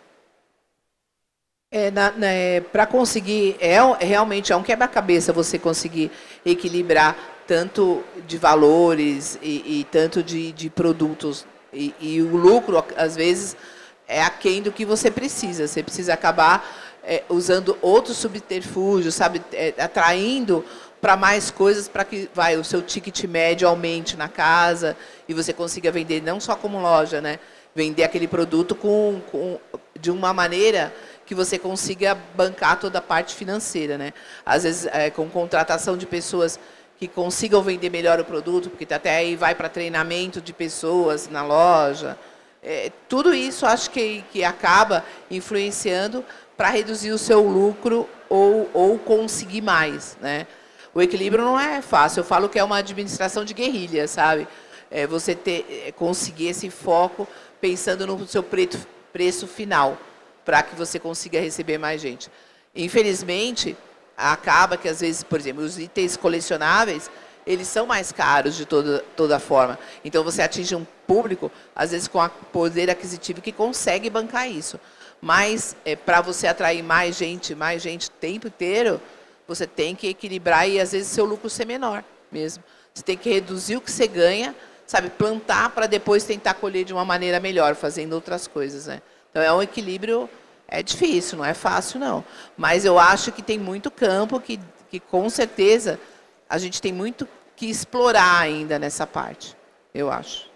Para conseguir, realmente é um quebra-cabeça você conseguir equilibrar tanto de valores e tanto de produtos. E o lucro, às vezes, é aquém do que você precisa. Você precisa acabar usando outros subterfúgios, sabe, atraindo para mais coisas, para que o seu ticket médio aumente na casa e você consiga vender não só como loja, né? Vender aquele produto de uma maneira que você consiga bancar toda a parte financeira, né? Às vezes, com contratação de pessoas que consigam vender melhor o produto, porque até aí vai para treinamento de pessoas na loja. Tudo isso acho que acaba influenciando para reduzir o seu lucro ou conseguir mais, né? O equilíbrio não é fácil. Eu falo que é uma administração de guerrilha, sabe? Você conseguir esse foco pensando no seu preço final, para que você consiga receber mais gente. Infelizmente, acaba que, às vezes, por exemplo, os itens colecionáveis, eles são mais caros de toda forma. Então, você atinge um público, às vezes, com poder aquisitivo que consegue bancar isso. Mas, para você atrair mais gente o tempo inteiro, você tem que equilibrar e, às vezes, seu lucro ser menor mesmo. Você tem que reduzir o que você ganha, sabe, plantar para depois tentar colher de uma maneira melhor, fazendo outras coisas, né? Então, é um equilíbrio, difícil, não é fácil, não. Mas eu acho que tem muito campo que com certeza, a gente tem muito que explorar ainda nessa parte, eu acho.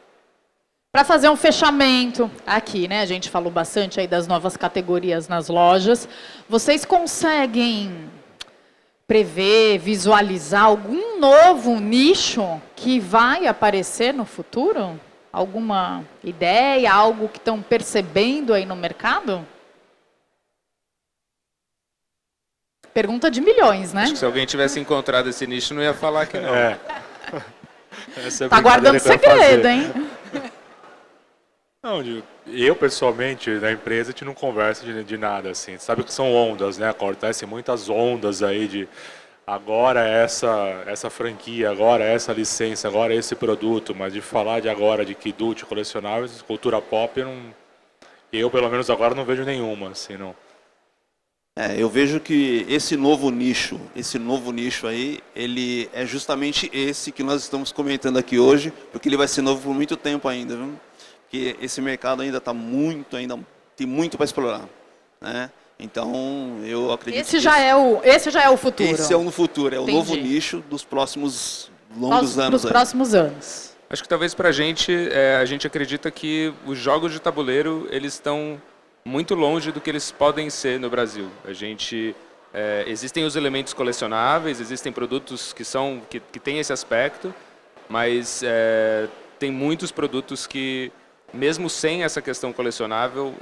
Para fazer um fechamento aqui, né? A gente falou bastante aí das novas categorias nas lojas. Vocês conseguem prever, visualizar algum novo nicho que vai aparecer no futuro? Alguma ideia, algo que estão percebendo aí no mercado? Pergunta de milhões, né? Acho que se alguém tivesse encontrado esse nicho, não ia falar que não. Tá guardando segredo, hein? Não, eu pessoalmente, na empresa, a gente não conversa de nada, assim. Sabe que são ondas, né? Acontecem muitas ondas aí de agora essa franquia, agora essa licença, agora esse produto, mas de falar de agora de Kidult, colecionáveis, cultura pop, eu pelo menos agora não vejo nenhuma, assim, não. Eu vejo que esse novo nicho aí, ele é justamente esse que nós estamos comentando aqui hoje, porque ele vai ser novo por muito tempo ainda, viu? Porque esse mercado ainda tem muito para explorar, né? Então, eu acredito esse já é o futuro. Esse é o futuro, é o novo nicho dos próximos longos anos. Dos próximos anos. Acho que talvez para a gente acredita que os jogos de tabuleiro, eles estão muito longe do que eles podem ser no Brasil. Existem os elementos colecionáveis, existem produtos que têm esse aspecto, mas tem muitos produtos que, mesmo sem essa questão colecionável,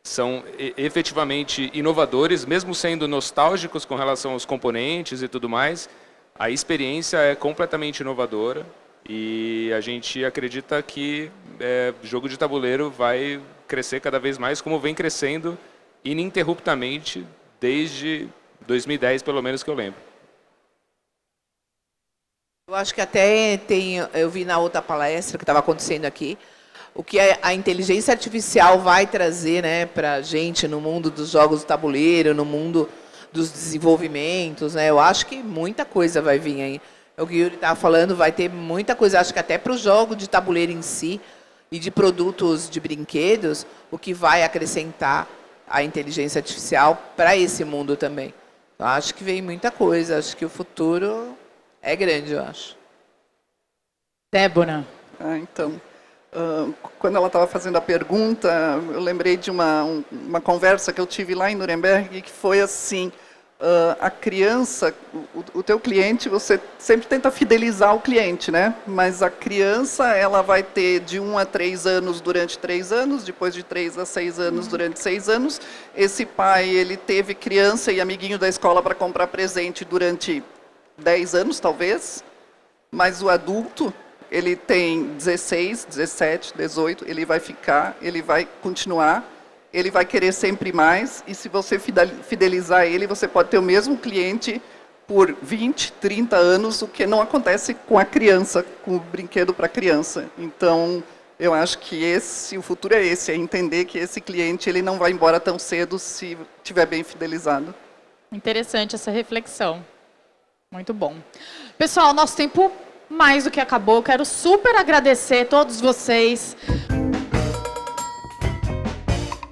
são efetivamente inovadores, mesmo sendo nostálgicos com relação aos componentes e tudo mais. A experiência é completamente inovadora e a gente acredita que jogo de tabuleiro vai crescer cada vez mais, como vem crescendo ininterruptamente desde 2010, pelo menos que eu lembro. Eu acho que até eu vi na outra palestra que estava acontecendo aqui, o que a inteligência artificial vai trazer, né, para a gente no mundo dos jogos de tabuleiro, no mundo dos desenvolvimentos, né? Eu acho que muita coisa vai vir aí. O que o Yuri estava falando, vai ter muita coisa, acho que até para o jogo de tabuleiro em si e de produtos de brinquedos, o que vai acrescentar a inteligência artificial para esse mundo também. Eu acho que vem muita coisa, acho que o futuro é grande, eu acho. Débora. Então, quando ela estava fazendo a pergunta, eu lembrei de uma conversa que eu tive lá em Nuremberg, que foi assim, a criança, o teu cliente, você sempre tenta fidelizar o cliente, né? Mas a criança, ela vai ter de 1 a 3 anos durante 3 anos, depois de 3 a 6 anos durante 6 anos. Esse pai, ele teve criança e amiguinho da escola para comprar presente durante 10 anos, talvez. Mas o adulto, ele tem 16, 17, 18, ele vai ficar, ele vai continuar, ele vai querer sempre mais, e se você fidelizar ele, você pode ter o mesmo cliente por 20, 30 anos, o que não acontece com a criança, com o brinquedo para a criança. Então, eu acho que o futuro é esse, é entender que esse cliente ele não vai embora tão cedo se estiver bem fidelizado. Interessante essa reflexão. Muito bom. Pessoal, nosso tempo mais do que acabou. Quero super agradecer a todos vocês.